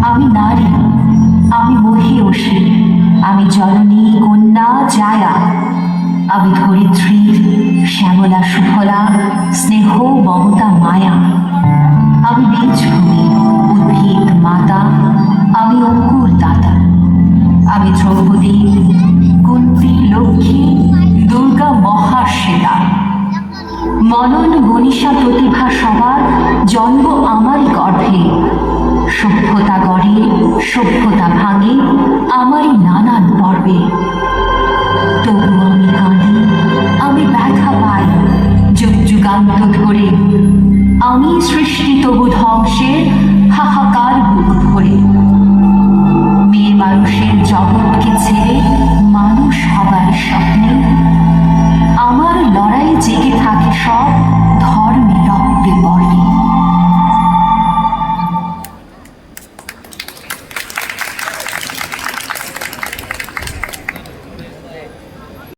আমি নারী, আমি মহীয়সী, আমি জননী কন্যা জায়া, আমি ধরিত্রী শ্যামলা সুফলা স্নেহ মমতা মায়া। আমি বীজভূমি উদ্ভিদ মাতা, আমি অঙ্কুর দাতা। আমি দ্রৌপদী কুন্তী লক্ষ্মী দুর্গা মহাশ্বেতা। মনন মনীষা প্রতিভা সবার জন্ম আমারই গর্ভে। সভ্যতা গড়ে সভ্যতা ভাঙে আমারই নানান পর্বে। তবু আমি কাঁদি, আমি ব্যথা পাই যুগ যুগান্ত ধরে। আমি সৃষ্টি তবু ধ্বংসের হাহাকার বুক ভরে। মেয়ে মানুষের জগৎকে ছেড়ে মানুষ হবার স্বপ্নে আমার লড়াই জেগে থাকে সব